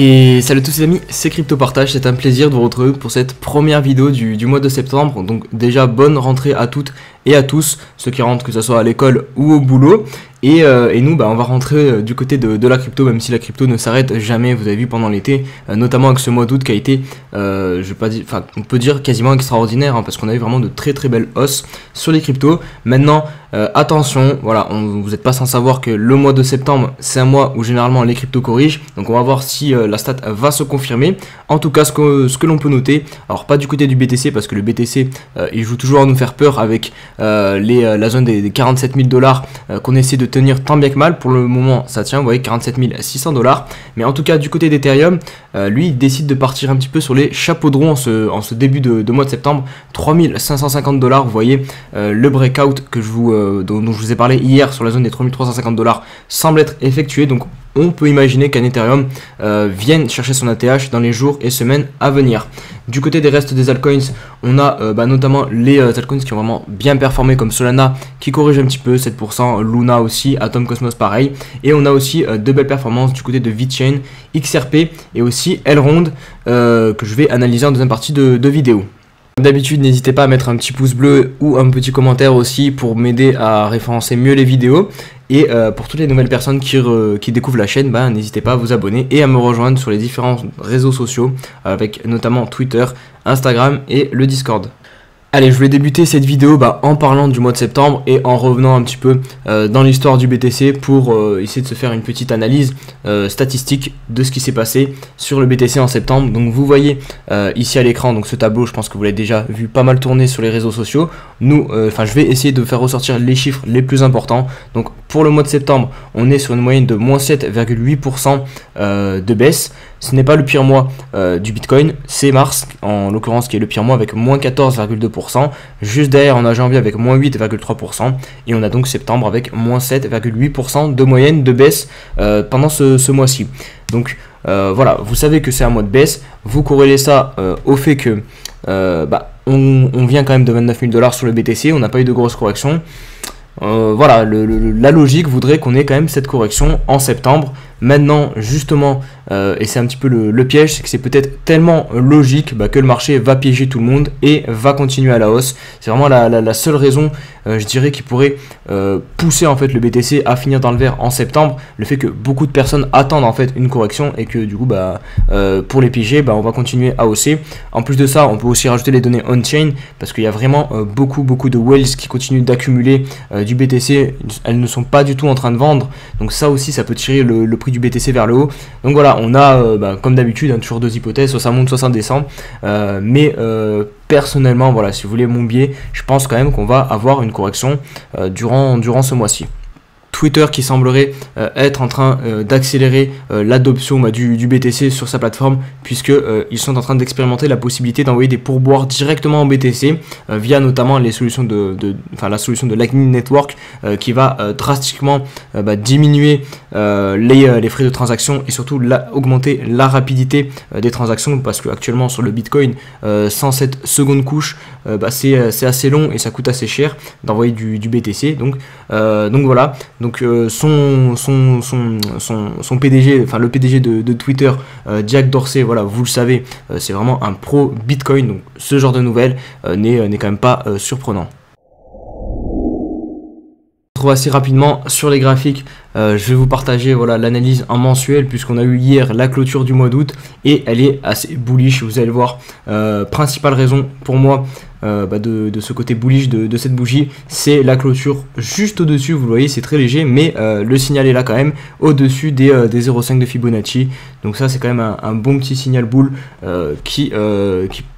Et salut à tous les amis, c'est CryptoPartage, c'est un plaisir de vous retrouver pour cette première vidéo du mois de septembre. Donc déjà bonne rentrée à toutes et à tous, ceux qui rentrent que ce soit à l'école ou au boulot. Et nous on va rentrer du côté de la crypto, même si la crypto ne s'arrête jamais, vous avez vu pendant l'été, notamment avec ce mois d'août qui a été, je vais pas dire, enfin on peut dire quasiment extraordinaire, hein, parce qu'on a eu vraiment de très belles hausses sur les cryptos. Maintenant attention, voilà, vous n'êtes pas sans savoir que le mois de septembre c'est un mois où généralement les cryptos corrigent, donc on va voir si la stat va se confirmer. En tout cas ce que l'on peut noter, alors pas du côté du BTC, parce que le BTC il joue toujours à nous faire peur avec la zone des 47 000 $ qu'on essaie de tenir tant bien que mal. Pour le moment ça tient, vous voyez, 47 600 $. Mais en tout cas du côté d'Ethereum, lui il décide de partir un petit peu sur les chapeaux de roue en ce début de mois de septembre. 3550 $, vous voyez, le breakout que dont je vous ai parlé hier sur la zone des 3350 $ semble être effectué. Donc on peut imaginer qu'un Ethereum vienne chercher son ATH dans les jours et semaines à venir. Du côté des restes des altcoins, on a notamment les altcoins qui ont vraiment bien performé, comme Solana qui corrige un petit peu, 7%, Luna aussi, Atom Cosmos pareil. Et on a aussi de belles performances du côté de VeChain, XRP et aussi Elrond que je vais analyser en deuxième partie de vidéo. Comme d'habitude, n'hésitez pas à mettre un petit pouce bleu ou un petit commentaire aussi pour m'aider à référencer mieux les vidéos. Et pour toutes les nouvelles personnes qui découvrent la chaîne, n'hésitez pas à vous abonner et à me rejoindre sur les différents réseaux sociaux, avec notamment Twitter, Instagram et le Discord. Allez, je voulais débuter cette vidéo en parlant du mois de septembre et en revenant un petit peu dans l'histoire du BTC pour essayer de se faire une petite analyse statistique de ce qui s'est passé sur le BTC en septembre. Donc vous voyez ici à l'écran, donc ce tableau, je pense que vous l'avez déjà vu pas mal tourner sur les réseaux sociaux. Je vais essayer de faire ressortir les chiffres les plus importants. Donc pour le mois de septembre, on est sur une moyenne de moins 7,8% de baisse. Ce n'est pas le pire mois du Bitcoin, c'est mars en l'occurrence qui est le pire mois avec moins 14,2%. Juste derrière on a janvier avec moins 8,3% et on a donc septembre avec moins 7,8% de moyenne de baisse pendant ce mois-ci. Donc voilà, vous savez que c'est un mois de baisse, vous corrélez ça au fait que on vient quand même de 29 000 $ sur le BTC, on n'a pas eu de grosses corrections. Voilà, la logique voudrait qu'on ait quand même cette correction en septembre. Maintenant justement, et c'est un petit peu le piège, c'est que c'est peut-être tellement logique que le marché va piéger tout le monde et va continuer à la hausse. C'est vraiment la seule raison, je dirais, qui pourrait pousser en fait le BTC à finir dans le vert en septembre. Le fait que beaucoup de personnes attendent en fait une correction et que du coup pour les piéger, on va continuer à hausser. En plus de ça, on peut aussi rajouter les données on-chain, parce qu'il y a vraiment beaucoup de whales qui continuent d'accumuler du BTC. Elles ne sont pas du tout en train de vendre, donc ça aussi ça peut tirer le prix du BTC vers le haut. Donc voilà, on a comme d'habitude toujours deux hypothèses, soit ça monte soit ça descend, mais personnellement voilà, si vous voulez mon biais, je pense quand même qu'on va avoir une correction durant ce mois-ci. Twitter qui semblerait être en train d'accélérer l'adoption du BTC sur sa plateforme, puisque ils sont en train d'expérimenter la possibilité d'envoyer des pourboires directement en BTC via notamment les solutions la solution de Lightning Network qui va drastiquement diminuer les frais de transaction et surtout augmenter la rapidité des transactions, parce que actuellement sur le Bitcoin sans cette seconde couche c'est assez long et ça coûte assez cher d'envoyer du BTC. Donc voilà. Donc son PDG, le PDG de Twitter, Jack Dorsey, voilà, vous le savez, c'est vraiment un pro Bitcoin. Donc ce genre de nouvelles n'est quand même pas surprenant. On retrouve assez rapidement sur les graphiques. Je vais vous partager l'analyse en mensuel, puisqu'on a eu hier la clôture du mois d'août et elle est assez bullish, vous allez le voir. Principale raison pour moi de ce côté bullish de cette bougie, c'est la clôture juste au-dessus. Vous le voyez, c'est très léger, mais le signal est là quand même, au-dessus des 0,5 de Fibonacci. Donc ça c'est quand même un bon petit signal boule qui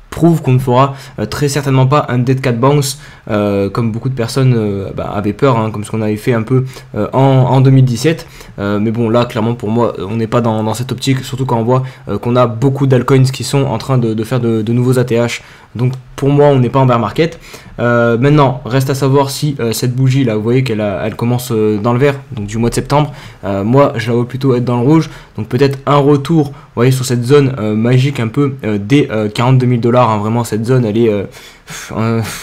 prouve qu'on ne fera très certainement pas un dead cat bounce comme beaucoup de personnes avaient peur, comme ce qu'on avait fait un peu en 2017. Mais bon, là clairement pour moi on n'est pas dans cette optique, surtout quand on voit qu'on a beaucoup d'altcoins qui sont en train de faire de nouveaux ATH. Donc pour moi on n'est pas en bear market. Maintenant reste à savoir si cette bougie là, vous voyez qu'elle commence dans le vert, donc du mois de septembre. Moi je la vois plutôt être dans le rouge, donc peut-être un retour, vous voyez, sur cette zone magique un peu des 42 000 $. Vraiment cette zone elle est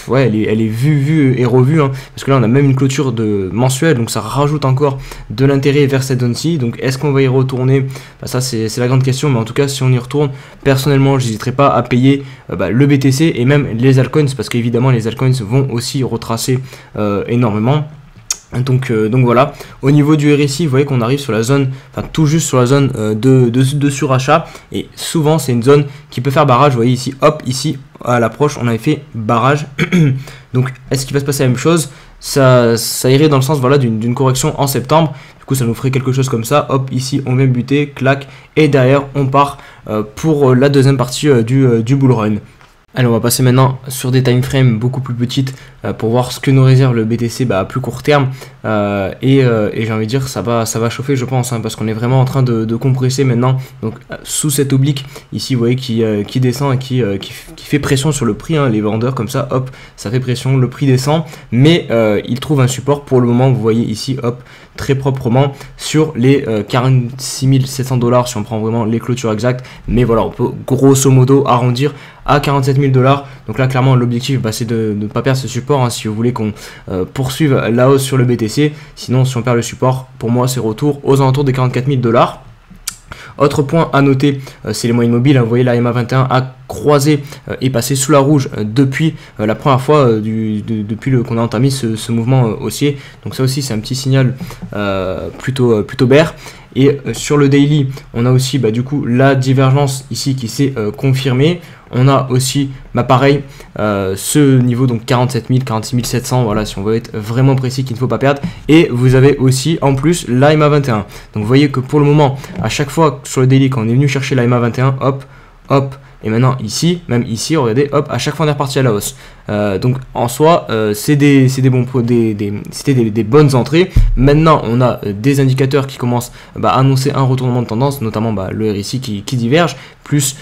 ouais, elle est vue et revue, hein, parce que là on a même une clôture de mensuelle, donc ça rajoute encore de l'intérêt vers cette zone-ci. Donc est-ce qu'on va y retourner? Bah, ça c'est la grande question, mais en tout cas si on y retourne, personnellement j'hésiterai pas à payer le BTC et même les altcoins, parce qu'évidemment les altcoins vont aussi retracer énormément. Donc voilà, au niveau du RSI, vous voyez qu'on arrive sur la zone, enfin tout juste sur la zone de surachat, et souvent c'est une zone qui peut faire barrage. Vous voyez ici, hop, ici à l'approche on avait fait barrage. Donc est-ce qu'il va se passer la même chose? Ça irait dans le sens, voilà, d'une correction en septembre. Du coup ça nous ferait quelque chose comme ça, hop, ici on vient buter, clac, et derrière on part pour la deuxième partie du bull run. Allez, on va passer maintenant sur des time frames beaucoup plus petites pour voir ce que nous réserve le BTC à plus court terme. Et j'ai envie de dire, ça va chauffer, je pense, hein, parce qu'on est vraiment en train de compresser maintenant. Donc sous cette oblique ici, vous voyez, qui descend et qui fait pression sur le prix, hein, les vendeurs comme ça, hop, ça fait pression, le prix descend, mais il trouve un support pour le moment. Vous voyez ici, hop, très proprement sur les 46 700 $, si on prend vraiment les clôtures exactes. Mais voilà, on peut grosso modo arrondir à 47 000 $. Donc là, clairement, l'objectif, c'est de ne pas perdre ce support, hein, si vous voulez qu'on poursuive la hausse sur le BTC. Sinon, si on perd le support, pour moi, c'est retour aux alentours des 44 000 $. Autre point à noter, c'est les moyennes mobiles. Vous voyez, la MA21 a croisé et passé sous la rouge depuis la première fois depuis qu'on a entamé ce mouvement haussier. Donc ça aussi, c'est un petit signal plutôt bear. Et sur le daily, on a aussi du coup la divergence ici qui s'est confirmée. On a aussi pareil ce niveau, donc 47 000, 46 700, voilà, si on veut être vraiment précis, qu'il ne faut pas perdre. Et vous avez aussi en plus la MA21. Donc vous voyez que pour le moment, à chaque fois sur le daily, quand on est venu chercher la MA21, hop, hop, et maintenant ici, même ici, regardez, hop, à chaque fois on est reparti à la hausse. Donc en soi, c'était des bonnes entrées. Maintenant, on a des indicateurs qui commencent à annoncer un retournement de tendance, notamment le RSI qui diverge, plus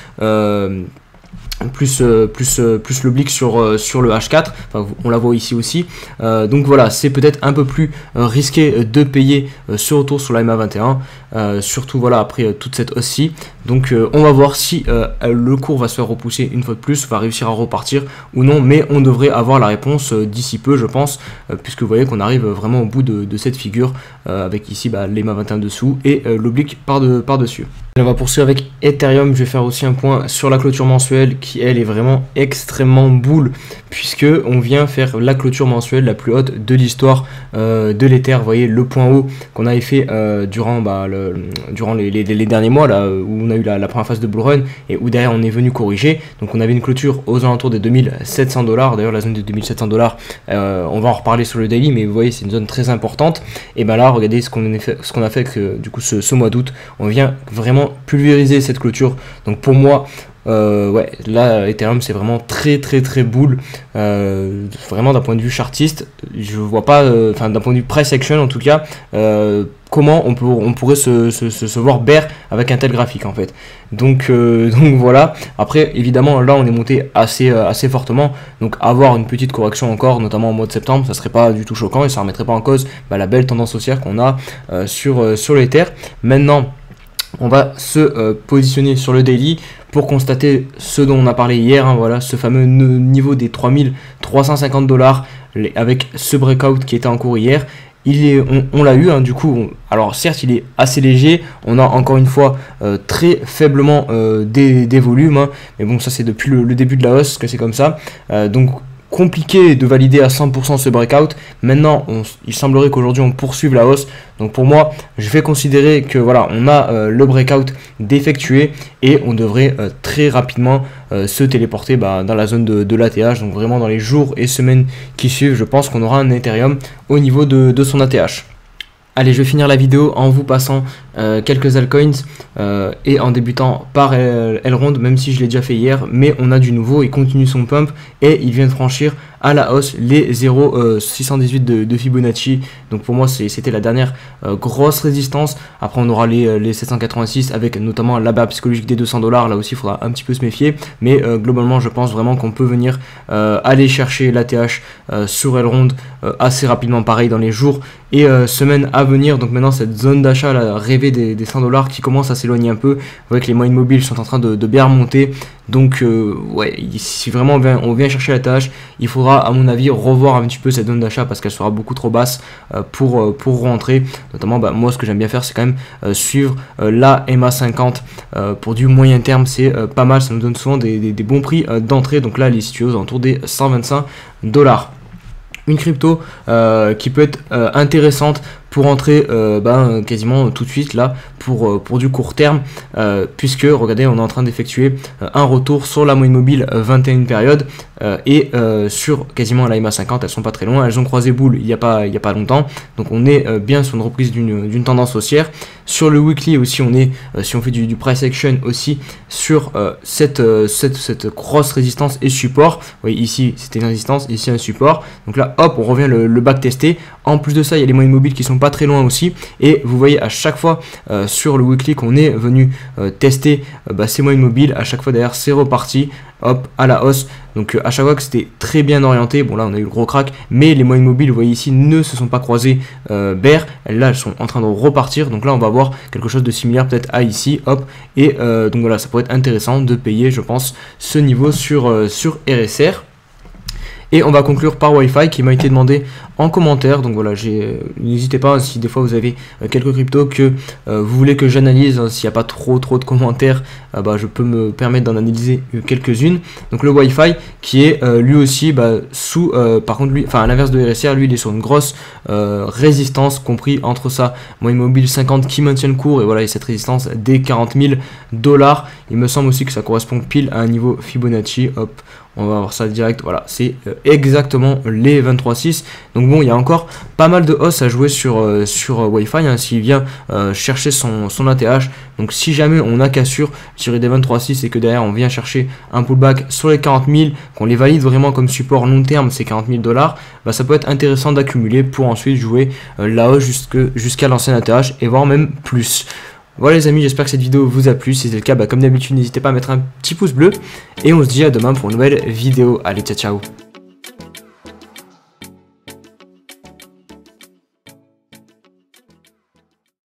l'oblique sur le H4, enfin, on la voit ici aussi. Donc voilà, c'est peut-être un peu plus risqué de payer ce retour sur la MA21, surtout voilà après toute cette hausse-ci. Donc on va voir si le cours va se faire repousser une fois de plus, va réussir à repartir ou non, mais on devrait avoir la réponse d'ici peu, je pense, puisque vous voyez qu'on arrive vraiment au bout de cette figure, avec ici les MA21 dessous et l'oblique par-dessus. On va poursuivre avec Ethereum. Je vais faire aussi un point sur la clôture mensuelle qui elle est vraiment extrêmement bull, puisque on vient faire la clôture mensuelle la plus haute de l'histoire de l'Ether. Vous voyez le point haut qu'on avait fait durant les derniers mois là, où on a eu la première phase de bull run et où derrière on est venu corriger. Donc on avait une clôture aux alentours des 2700 $. D'ailleurs la zone de 2700 $, on va en reparler sur le daily, mais vous voyez c'est une zone très importante. Et là regardez ce qu'on a fait que du coup ce mois d'août, on vient vraiment pulvériser cette clôture. Donc pour moi, ouais, là Ethereum c'est vraiment très bull, vraiment d'un point de vue chartiste. Je vois pas, enfin d'un point de vue price action en tout cas, comment on pourrait se voir bear avec un tel graphique en fait. Donc voilà. Après évidemment là on est monté assez fortement, donc avoir une petite correction encore, notamment au mois de septembre, ça serait pas du tout choquant et ça remettrait pas en cause la belle tendance haussière qu'on a sur l'Ether. Maintenant on va se positionner sur le daily pour constater ce dont on a parlé hier, hein, voilà, ce fameux niveau des 3350 $, avec ce breakout qui était en cours hier. On l'a eu, hein, du coup, alors certes il est assez léger, on a encore une fois très faiblement des volumes, hein, mais bon ça c'est depuis le début de la hausse que c'est comme ça, donc compliqué de valider à 100% ce breakout. Maintenant il semblerait qu'aujourd'hui on poursuive la hausse, donc pour moi je vais considérer que voilà, on a le breakout d'effectuer et on devrait très rapidement se téléporter dans la zone de l'ATH. Donc vraiment dans les jours et semaines qui suivent, je pense qu'on aura un Ethereum au niveau de son ATH. Allez, je vais finir la vidéo en vous passant quelques altcoins et en débutant par Elrond, même si je l'ai déjà fait hier, mais on a du nouveau, il continue son pump et il vient de franchir à la hausse les 0,618 de Fibonacci. Donc pour moi c'était la dernière grosse résistance. Après on aura les 786 avec notamment la barre psychologique des 200 $. Là aussi il faudra un petit peu se méfier, mais globalement je pense vraiment qu'on peut venir aller chercher l'ATH sur Elrond assez rapidement, pareil dans les jours et semaines à venir. Donc maintenant cette zone d'achat rêvée l'arrivée des 100 $ qui commence à s'éloigner un peu. Vous voyez que les moyennes mobiles sont en train de bien remonter. Donc ouais, si vraiment on vient chercher la tâche, il faudra à mon avis revoir un petit peu cette zone d'achat parce qu'elle sera beaucoup trop basse pour rentrer. Notamment moi ce que j'aime bien faire c'est quand même suivre la MA50 pour du moyen terme, c'est pas mal, ça nous donne souvent des bons prix d'entrée. Donc là elle est située aux alentours des 125 $. Une crypto qui peut être intéressante pour entrer quasiment tout de suite là pour du court terme, puisque regardez on est en train d'effectuer un retour sur la moyenne mobile 21 période et sur quasiment la MA50, elles sont pas très loin, elles ont croisé boule il y a pas longtemps, donc on est bien sur une reprise d'une tendance haussière. Sur le weekly aussi on est, si on fait du price action aussi, sur cette grosse résistance et support. Vous voyez ici c'était une résistance, ici un support, donc là hop on revient le back tester. En plus de ça il y a les moyennes mobiles qui sont pas très loin aussi, et vous voyez à chaque fois sur le weekly qu'on est venu tester ces moyennes mobiles, à chaque fois derrière c'est reparti hop à la hausse. Donc à chaque fois que c'était très bien orienté, bon là on a eu le gros crack, mais les moyennes mobiles vous voyez ici ne se sont pas croisées bear, là elles sont en train de repartir, donc là on va voir quelque chose de similaire peut-être à ici, hop, et donc voilà, ça pourrait être intéressant de payer je pense ce niveau sur RSR. Et on va conclure par Wi-Fi qui m'a été demandé en commentaire. Donc voilà, n'hésitez pas si des fois vous avez quelques cryptos que vous voulez que j'analyse, s'il n'y a pas trop de commentaires, je peux me permettre d'en analyser quelques-unes. Donc le Wi-Fi qui est lui aussi sous, par contre lui, à l'inverse de RSR, lui il est sur une grosse résistance compris entre sa moyenne mobile 50 qui maintient le cours et voilà, et cette résistance des 40 000 $. Il me semble aussi que ça correspond pile à un niveau Fibonacci, hop. On va voir ça direct, voilà, c'est exactement les 23,6. Donc bon, il y a encore pas mal de hausse à jouer sur Wi-Fi, s'il vient chercher son ATH. Donc si jamais on a cassure tiré des 23,6 et que derrière on vient chercher un pullback sur les 40 000, qu'on les valide vraiment comme support long terme, ces 40 000 $, ça peut être intéressant d'accumuler pour ensuite jouer la hausse jusqu'à l'ancien ATH et voire même plus. Voilà les amis, j'espère que cette vidéo vous a plu. Si c'est le cas, comme d'habitude, n'hésitez pas à mettre un petit pouce bleu. Et on se dit à demain pour une nouvelle vidéo. Allez, ciao ciao.